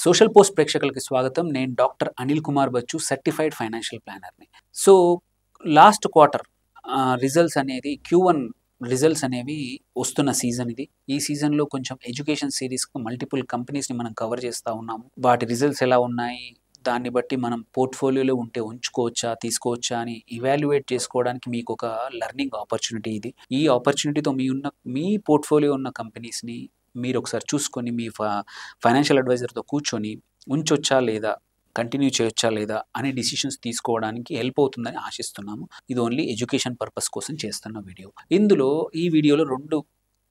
Social post ప్రేక్షకులకి స్వాగతం. నేను doctor Anil Kumar Bachu, certified financial ప్లానర్‌ని. సో, లాస్ట్ క్వార్టర్ రిజల్ట్స్ అనేది Q1 రిజల్ట్స్ అనేవి వస్తున్న సీజన్ ఇది. ఈ సీజన్‌లో కొంచెం ఎడ్యుకేషన్ సీరీస్‌కి మల్టిపుల్ కంపెనీస్‌ని మనం కవర్ చేస్తా ఉన్నాము. వాటి రిజల్ట్స్ ఎలా ఉన్నాయి? దాన్ని బట్టి మనం పోర్ట్‌ఫోలియోలో ఉంటే ఉంచుకోవచ్చా? తీసుకోవచ్చా? అని ఇవాల్యుయేట్ చేసుకోవడానికి మీకొక లెర్నింగ్ ఆపర్చునిటీ ఇది. ఈ ఆపర్చునిటీతో మీ పోర్ట్‌ఫోలియో ఉన్న కంపెనీస్‌ని మీరొకసారి చూసుకొని మీ ఫైనాన్షియల్ అడ్వైజర్‌తో కూర్చొని ఉంచొచ్చా లేదా? కంటిన్యూ చేయొచ్చా లేదా? అనే డిసిషన్స్ తీసుకోవడానికి హెల్ప్ అవుతుందని ఆశిస్తున్నాము. ఇది ఓన్లీ ఎడ్యుకేషన్ పర్పస్ కోసం చేస్తున్న వీడియో. ఈ వీడియోలో 2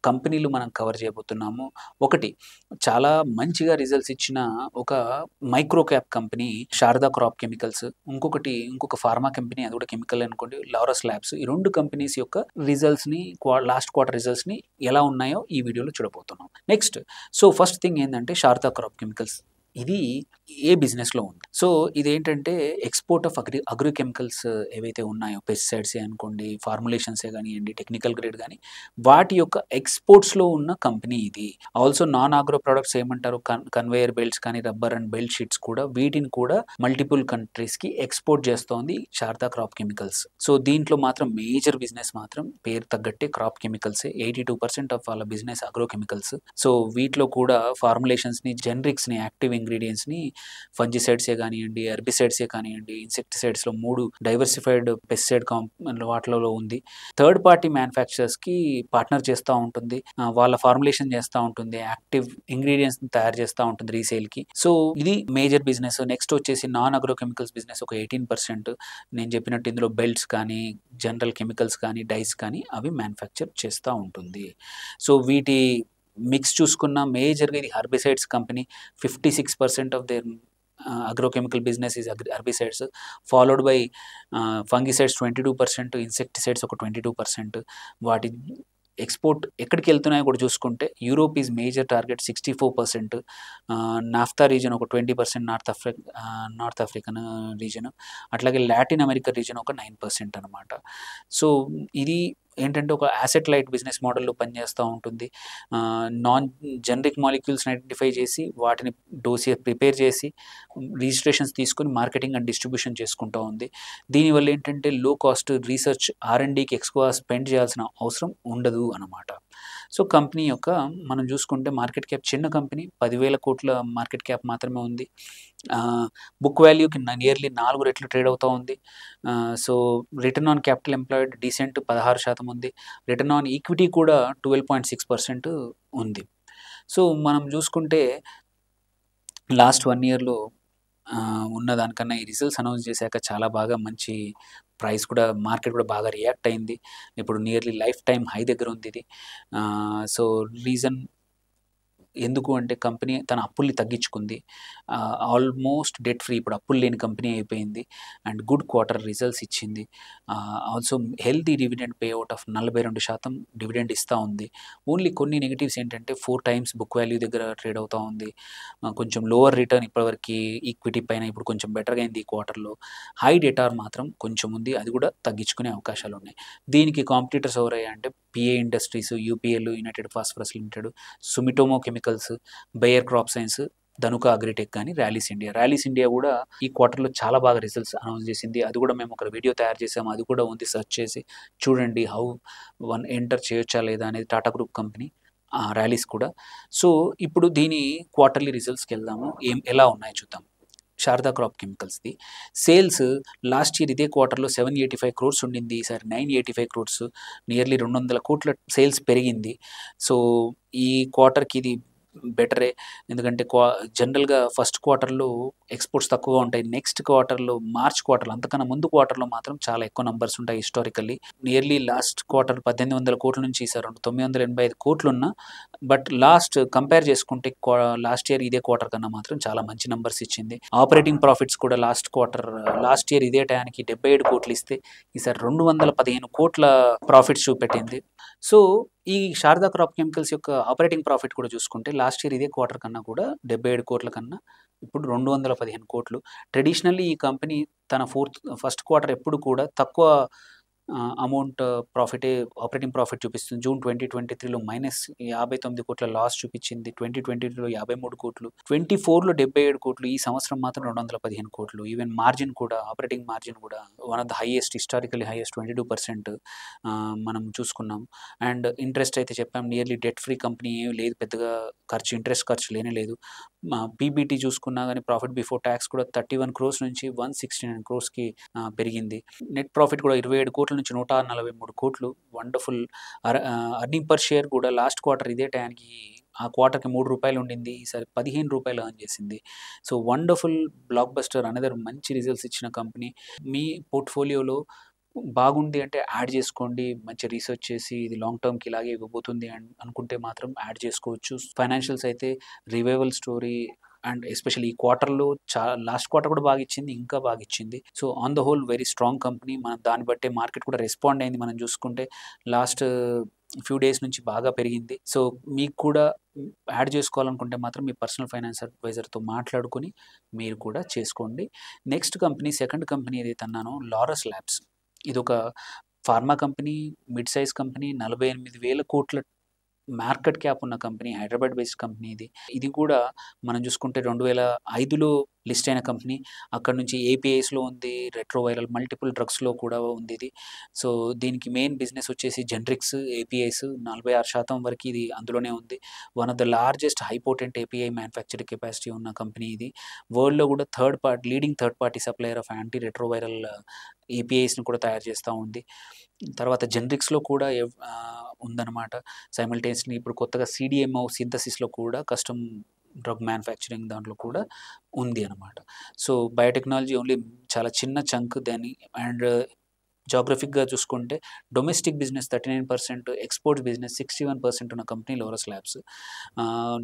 కంపెనీలు మనం కవర్ చేయబోతున్నాము. ఒకటి చాలా మంచిగా రిజల్ట్స్ ఇచ్చిన ఒక micro cap company Sharada Crop chemicals. ఇంకొక ఫార్మా కంపెనీ, అది కూడా కెమికల్ అనుకోండి, లారస్ ల్యాబ్స్. ఈ 2 కంపెనీస్ యొక్క రిజల్ట్స్‌ని లాస్ట్ క్వార్టర్ రిజల్ట్స్‌ని ఎలా ఉన్నాయో ఈ వీడియోలో చూడబోతున్నాం. నెక్స్ట్ ఫస్ట్ థింగ్ ఏందంటే శారదా క్రాప్ కెమికల్స్. ఇది ఏ బిజినెస్‌లో ఉంది. ఇదేంటంటే ఎక్స్‌పోర్ట్ ఆఫ్ అగ్రి కెమికల్స్ ఏవైతే ఉన్నాయో, పెస్టిసైడ్సే అనుకోండి, ఫార్ములేషన్సే గానియండి, టెక్నికల్ గ్రేడ్ గాని, వాటి యొక్క ఎక్స్‌పోర్ట్స్‌లో ఉన్న కంపెనీ ఇది. ఆల్సో నాన్ అగ్రో ప్రొడక్ట్స్ ఏమంటారు, కన్వేయర్ బెల్ట్స్ కానీ, రబ్బర్ అండ్ బెల్ట్ షీట్స్ కూడా, వీటిని కూడా మల్టిపుల్ కంట్రీస్‌కి ఎక్స్‌పోర్ట్ చేస్తోంది శారదా క్రాప్ కెమికల్స్. దీంట్లో మాత్రం మేజర్ బిజినెస్ మాత్రం పేరు తగ్గట్టే క్రాప్ కెమికల్సే. 82% ఆఫ్ వాళ్ళ బిజినెస్ అగ్రో కెమికల్స్. వీటిలో కూడా ఫార్ములేషన్స్‌ని, జెనరిక్స్‌ని, యాక్టివ్ ఇంగ్రీడియెంట్స్‌ని, ఫంజిసైడ్సే కానియండి, హెర్బిసైడ్సే కానియండి, ఇన్సెక్టిసైడ్స్‌లో 3 డైవర్సిఫైడ్ పెస్టిసైడ్ వాటిలలో ఉంది. థర్డ్ పార్టీ మ్యానుఫ్యాక్చరర్స్‌కి పార్ట్నర్ చేస్తూ ఉంటుంది. వాళ్ళ ఫార్ములేషన్ చేస్తూ ఉంటుంది. యాక్టివ్ ఇంగ్రీడియెంట్స్‌ని తయారు చేస్తూ ఉంటుంది రీసేల్‌కి. ఇది మేజర్ బిజినెస్. నెక్స్ట్ వచ్చేసి నాన్ అగ్రో కెమికల్స్ బిజినెస్ ఒక 18%. నేను చెప్పినట్టు ఇందులో బెల్ట్స్ కానీ, జనరల్ కెమికల్స్ కానీ, డైస్ కానీ అవి మ్యానుఫ్యాక్చర్ చేస్తూ ఉంటుంది. వీటి మిక్స్ చూసుకున్న మేజర్‌గా ఇది herbicides company. 56% of their agrochemical business is herbicides, followed by fungicides 22%, insecticides ఒక 22%. వాటి ఎక్స్‌పోర్ట్ ఎక్కడికి వెళ్తున్నాయో కూడా చూసుకుంటే, Europe is major target 64%, naphtha region ఒక 20%, నార్త్ ఆఫ్రికన్ రీజియన్, అట్లాగే లాటిన్ అమెరికా రీజియన్ ఒక 9% అనమాట. ఇది ఏంటంటే ఒక యాసెట్ లైట్ బిజినెస్ మోడల్‌లో పనిచేస్తూ ఉంటుంది. నాన్ జనరిక్ మాలిక్యూల్స్‌ని ఐడెంటిఫై చేసి, వాటిని డోసియర్ ప్రిపేర్ చేసి, రిజిస్ట్రేషన్స్ తీసుకొని మార్కెటింగ్ అండ్ డిస్ట్రిబ్యూషన్ చేసుకుంటూ ఉంది. దీనివల్ల ఏంటంటే లో కాస్ట్ రీసెర్చ్, R&Dకి ఎక్కువ స్పెండ్ చేయాల్సిన అవసరం ఉండదు అనమాట. కంపెనీ యొక్క మనం చూసుకుంటే మార్కెట్ క్యాప్ చిన్న కంపెనీ, 10,000 కోట్ల మార్కెట్ క్యాప్ మాత్రమే ఉంది. బుక్ వాల్యూకి నియర్లీ 4 రెట్లు ట్రేడ్ అవుతూ ఉంది. Return on capital employed decent 16% ఉంది. రిటర్న్ ఆన్ ఈక్విటీ కూడా 12.6% ఉంది. మనం చూసుకుంటే లాస్ట్ 1 ఇయర్‌లో ఉన్న దానికన్నా ఈ రిజల్ట్స్ అనౌన్స్ చేశాక చాలా బాగా మంచి ప్రైస్ కూడా, మార్కెట్ కూడా బాగా రియాక్ట్ అయింది. ఇప్పుడు నియర్లీ లైఫ్ టైమ్ హై దగ్గర ఉంది ఇది. రీజన్ ఎందుకు అంటే, కంపెనీ తన అప్పుల్ని తగ్గించుకుంది. ఆల్మోస్ట్ డెట్ ఫ్రీ, ఇప్పుడు అప్పులు లేని కంపెనీ అయిపోయింది. అండ్ గుడ్ క్వార్టర్ రిజల్ట్స్ ఇచ్చింది. Also healthy dividend pay out of 42% dividend ఇస్తూ ఉంది. ఓన్లీ కొన్ని నెగటివ్స్ ఏంటంటే, 4 టైమ్స్ బుక్ వాల్యూ దగ్గర ట్రేడ్ అవుతూ ఉంది. కొంచెం లోవర్ రిటర్న్ ఇప్పటివరకు ఈక్విటీ పైన, ఇప్పుడు కొంచెం బెటర్గా అయింది ఈ క్వార్టర్లో. హై డెటార్ మాత్రం కొంచెం ఉంది, అది కూడా తగ్గించుకునే అవకాశాలు ఉన్నాయి. దీనికి కాంపిటీటర్స్ ఎవరయ్యాయంటే PA industries, UPL, United Phosphorus Limited, Sumitomo Chemicals, Bayer Crop Science, Dhanuka Agritech కానీ, ర్యాలీస్ ఇండియా కూడా ఈ క్వార్టర్లో చాలా బాగా రిజల్ట్స్ అనౌన్స్ చేసింది. అది కూడా మేము ఒక వీడియో తయారు చేసాము, అది కూడా ఉంది, సెర్చ్ చేసి చూడండి. హౌ ఎంటర్ చేయొచ్చా లేదా అనేది. టాటా గ్రూప్ కంపెనీ, ర్యాలీస్ కూడా. ఇప్పుడు దీని క్వార్టర్లీ రిజల్ట్స్కి వెళ్దాము, ఎలా ఉన్నాయో చూద్దాం. శారదా క్రాప్ కెమికల్స్‌ది సేల్స్ లాస్ట్ ఇయర్ ఇదే క్వార్టర్లో 785 క్రోర్స్ ఉండింది. ఈసారి 985 క్రోర్స్, నియర్లీ 200 కోట్ల సేల్స్ పెరిగింది. ఈ క్వార్టర్‌కి ఇది బెటరే. ఎందుకంటే జనరల్‌గా ఫస్ట్ క్వార్టర్‌లో ఎక్స్‌పోర్ట్స్ తక్కువగా ఉంటాయి. నెక్స్ట్ క్వార్టర్‌లో, మార్చ్ క్వార్టర్‌లో, అంతకన్నా ముందు క్వార్టర్‌లో మాత్రం చాలా ఎక్కువ నంబర్స్ ఉంటాయి హిస్టారికల్లీ. నియర్లీ లాస్ట్ క్వార్టర్ 1800 కోట్ల నుంచి ఈసారి 985 కోట్లున్నా, బట్ కంపేర్ చేసుకుంటే లాస్ట్ ఇయర్ ఇదే క్వార్టర్ కన్నా మాత్రం చాలా మంచి నంబర్స్ ఇచ్చింది. ఆపరేటింగ్ ప్రాఫిట్స్ కూడా లాస్ట్ ఇయర్ ఇదే టయానికి 77 కోట్లు ఇస్తే, ఈసారి 215 కోట్ల ప్రాఫిట్స్ చూపెట్టింది. ఈ శారదా క్రాప్ కెమికల్స్ యొక్క ఆపరేటింగ్ ప్రాఫిట్ కూడా చూసుకుంటే, లాస్ట్ ఇయర్ ఇదే క్వార్టర్ కన్నా కూడా 77 కోట్ల కన్నా ఇప్పుడు 215 కోట్లు. ట్రెడిషనల్లీ ఈ కంపెనీ తన ఫస్ట్ క్వార్టర్ ఎప్పుడు కూడా తక్కువ అమౌంట్ ప్రాఫిటే ఆపరేటింగ్ ప్రాఫిట్ చూపిస్తుంది. జూన్ 2023లో -59 కోట్ల లాస్ చూపించింది. 2022లో 53 కోట్లు, 24లో 77 కోట్లు, ఈ సంవత్సరం మాత్రం 215 కోట్లు. ఈవెన్ మార్జిన్ కూడా, ఆపరేటింగ్ మార్జిన్ కూడా one of the highest, historically highest 22% మనం చూసుకున్నాం. అండ్ ఇంట్రెస్ట్ అయితే చెప్పాం, నియర్లీ డెట్ ఫ్రీ కంపెనీ ఏమి లేదు, పెద్దగా ఇంట్రెస్ట్ ఖర్చు లేనే లేదు. పీబీటీ చూసుకున్నా కానీ, ప్రాఫిట్ బిఫోర్ ట్యాక్స్ కూడా 31 క్రోర్స్ నుంచి 169 క్రోర్స్కి పెరిగింది. నెట్ ప్రాఫిట్ కూడా 27 కోట్ల నుంచి 143 కోట్లు. వండర్ఫుల్. అర్నింగ్ పర్ షేర్ కూడా లాస్ట్ క్వార్టర్ ఇదే టైంకి, ఆ క్వార్టర్కి ₹3 ఉండింది, ఈసారి ₹15 ఎర్న్ చేసింది. So wonderful, block buster, another మంచి రిజల్ట్స్ ఇచ్చిన కంపెనీ. మీ పోర్ట్ఫోలియోలో బాగుంది అంటే యాడ్ చేసుకోండి. మంచి రీసెర్చ్ చేసి ఇది లాంగ్ టర్మ్‌కి ఇలాగే ఇవ్వబోతుంది అనుకుంటే మాత్రం యాడ్ చేసుకోవచ్చు. ఫైనాన్షియల్స్ అయితే రివైవల్ స్టోరీ, అండ్ ఎస్పెషల్లీ ఈ క్వార్టర్‌లో లాస్ట్ క్వార్టర్ కూడా బాగా ఇచ్చింది, ఇంకా బాగా ఇచ్చింది. So on the whole very strong company. మనం దాన్ని బట్టే మార్కెట్ కూడా రెస్పాండ్ అయింది. మనం చూసుకుంటే లాస్ట్ ఫ్యూ డేస్ నుంచి బాగా పెరిగింది. సో మీకు కూడా యాడ్ చేసుకోవాలనుకుంటే మాత్రం మీ పర్సనల్ ఫైనాన్స్ అడ్వైజర్‌తో మాట్లాడుకొని మీరు కూడా చేసుకోండి. నెక్స్ట్ కంపెనీ, సెకండ్ కంపెనీ ఏదైతే అన్నానో, లారస్ ల్యాబ్స్. ఇదొక pharma company, mid size company, 48,000 కోట్ల మార్కెట్ క్యాప్ ఉన్న కంపెనీ, హైదరాబాద్ బేస్డ్ కంపెనీ ఇది. ఇది కూడా మనం చూసుకుంటే 2005లో లిస్ట్ అయిన కంపెనీ. అక్కడ నుంచి ఏపీఐస్‌లో ఉంది, రెట్రోవైరల్ మల్టిపుల్ డ్రగ్స్‌లో కూడా ఉంది ఇది. సో దీనికి మెయిన్ బిజినెస్ వచ్చేసి జనరిక్స్, ఏపీఐస్. 46% వరకు ఇది అందులోనే ఉంది. One of the largest high potent API manufacturing capacity ఉన్న కంపెనీ ఇది. వరల్డ్‌లో కూడా leading third party supplier of anti retroviral ఏపీఐస్‌ని కూడా తయారు చేస్తూ ఉంది. తర్వాత జనరిక్స్‌లో కూడా ఉందన్నమాట. సైమల్టేనియస్‌లీ ఇప్పుడు కొత్తగా సీడీఎంఓ సింథసిస్‌లో కూడా, కస్టమ్ డ్రగ్ మ్యానుఫ్యాక్చరింగ్ దాంట్లో కూడా ఉంది అనమాట. సో బయోటెక్నాలజీ ఓన్లీ చాలా చిన్న చంక్ దాన్ని. అండ్ జాగ్రఫిక్‌గా చూసుకుంటే డొమెస్టిక్ బిజినెస్ 39%, ఎక్స్‌పోర్ట్స్ బిజినెస్ 61% ఉన్న కంపెనీ లారస్ ల్యాబ్స్.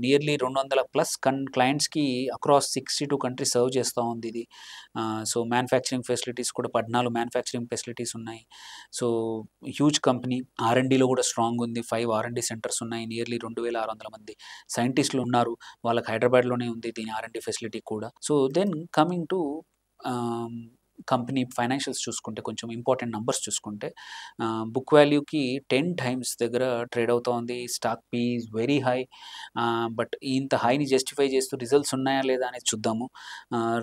నియర్లీ 200+ క్లయింట్స్‌కి అక్రాస్ 62 కంట్రీస్ సర్వ్ చేస్తూ ఉంది ఇది. సో మ్యానుఫ్యాక్చరింగ్ ఫెసిలిటీస్ కూడా 14 మ్యానుఫ్యాక్చరింగ్ ఫెసిలిటీస్ ఉన్నాయి. So huge company. ఆర్&డీలో కూడా స్ట్రాంగ్ ఉంది. 5 ఆర్&డీ సెంటర్స్ ఉన్నాయి. నియర్లీ 2600 మంది సైంటిస్టులు ఉన్నారు. వాళ్ళకి హైదరాబాద్‌లోనే ఉంది దీని ఆర్&డీ ఫెసిలిటీ కూడా. So then coming to company financials చూసుకుంటే, కొంచెం ఇంపార్టెంట్ నంబర్స్ చూసుకుంటే, బుక్ వాల్యూకి 10 టైమ్స్ దగ్గర ట్రేడ్ అవుతా ఉంది. Stock P is very high. But ఇంత హైని జస్టిఫై చేస్తూ రిజల్ట్స్ ఉన్నాయా లేదా అనేది చూద్దాము.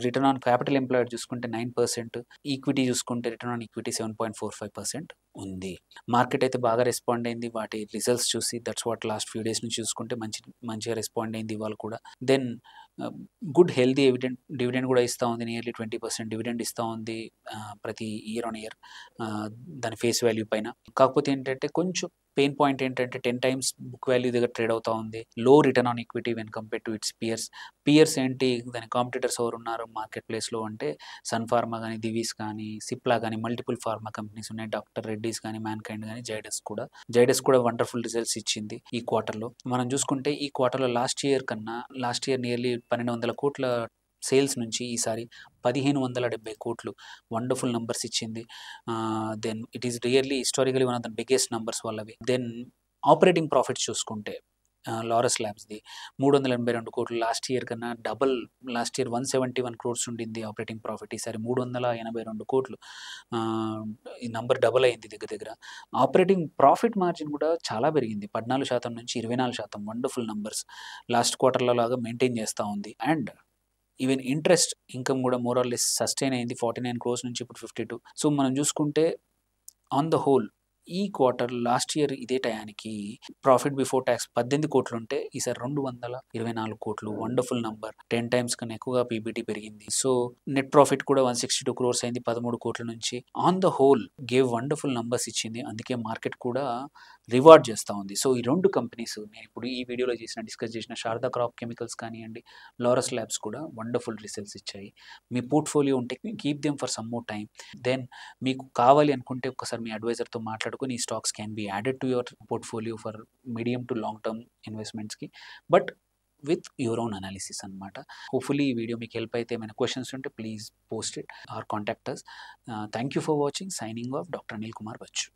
రిటర్న్ ఆన్ క్యాపిటల్ ఎంప్లాయిడ్ చూసుకుంటే 9%, ఈక్విటీ చూసుకుంటే రిటర్న్ ఆన్ ఈక్విటీ 7.45% ఉంది. మార్కెట్ అయితే బాగా రెస్పాండ్ అయింది వాటి రిజల్ట్స్ చూసి. That's what last few days నుంచి చూసుకుంటే మంచిగా రెస్పాండ్ అయింది ఇవాళ కూడా. దెన్ గుడ్ హెల్తీ డివిడెండ్ కూడా ఇస్తూ ఉంది. నియర్లీ 20% డివిడెండ్ ఇస్తూ ఉంది ప్రతి ఇయర్ ఆన్ ఇయర్ దాని ఫేస్ వాల్యూ పైన. కాకపోతే ఏంటంటే కొంచెం పెయిన్ పాయింట్ ఏంటంటే 10 టైమ్స్ బుక్ వాల్యూ దగ్గర ట్రేడ్ అవుతూ ఉంది. Low return on equity when compare to its peers ఏంటి, దాని కాంపిటీటర్స్ ఎవరు ఉన్నారు మార్కెట్ ప్లేస్లో అంటే, సన్ ఫార్మా కానీ, దివీస్ కానీ, సిప్లా కానీ, మల్టిపుల్ ఫార్మా కంపెనీస్ ఉన్నాయి. డాక్టర్ రెడ్డీస్ కానీ, మ్యాన్కైండ్ కానీ, జైడస్ కూడా వండర్ఫుల్ రిజల్ట్స్ ఇచ్చింది ఈ క్వార్టర్లో. మనం చూసుకుంటే ఈ క్వార్టర్లో లాస్ట్ ఇయర్ నియర్లీ 1200 కోట్ల సేల్స్ నుంచి ఈసారి 1570 కోట్లు వండర్ఫుల్ నంబర్స్ ఇచ్చింది. Then it is really historically one of the biggest numbers వాళ్ళవి. దెన్ ఆపరేటింగ్ ప్రాఫిట్స్ చూసుకుంటే లారస్ ల్యాబ్స్ది 382 కోట్లు. లాస్ట్ ఇయర్ కన్నా డబల్. లాస్ట్ ఇయర్ 171 క్రోర్స్ ఉండింది ఆపరేటింగ్ ప్రాఫిట్, ఈసారి 382 కోట్లు. ఈ నంబర్ డబల్ అయింది దగ్గర. ఆపరేటింగ్ ప్రాఫిట్ మార్జిన్ కూడా చాలా పెరిగింది, 14% నుంచి 24%. Wonderful numbers. లాస్ట్ క్వార్టర్లో లాగా మెయింటైన్ చేస్తూ ఉంది. అండ్ ఈవెన్ ఇంట్రెస్ట్ ఇన్కమ్ కూడా మోర్ ఆర్ లెస్ సస్టైన్ అయింది. 49 క్రోర్స్ నుంచి ఇప్పుడు 52. సో మనం చూసుకుంటే ఆన్ ద హోల్ ఈ క్వార్టర్ లాస్ట్ ఇయర్ ఇదే టయానికి ప్రాఫిట్ బిఫోర్ ట్యాక్స్ 18 కోట్లు ఉంటే ఈసారి 224 కోట్లు. Wonderful number. 10 టైమ్స్ కన్నా ఎక్కువగా పీబీటీ పెరిగింది. సో నెట్ ప్రాఫిట్ కూడా 162 క్రోర్స్ అయింది 13 కోట్ల నుంచి. On the whole gave wonderful numbers ఇచ్చింది. అందుకే మార్కెట్ కూడా రివార్డ్ చేస్తూ ఉంది. సో ఈ రెండు కంపెనీస్ నేను ఇప్పుడు ఈ వీడియోలో డిస్కస్ చేసిన శారదా క్రాప్ కెమికల్స్ కానివ్వండి, లారస్ ల్యాబ్స్ కూడా వండర్ఫుల్ రిజల్ట్స్ ఇచ్చాయి. మీ పోర్ట్ఫోలియో ఉంటే keep them for some more time. Then మీకు కావాలి అనుకుంటే ఒకసారి మీ అడ్వైజర్తో మాట్లాడుకొని ఈ stocks can be added to your portfolio for medium to long term ఇన్వెస్ట్మెంట్స్కి, but with your own analysis అనమాట. హోప్ఫుల్లీ ఈ వీడియో మీకు హెల్ప్ అయితే, ఏమైనా క్వశ్చన్స్ ఉంటే please post it or contact us. Thank you for watching. Signing off doctor Anil Kumar Bachu.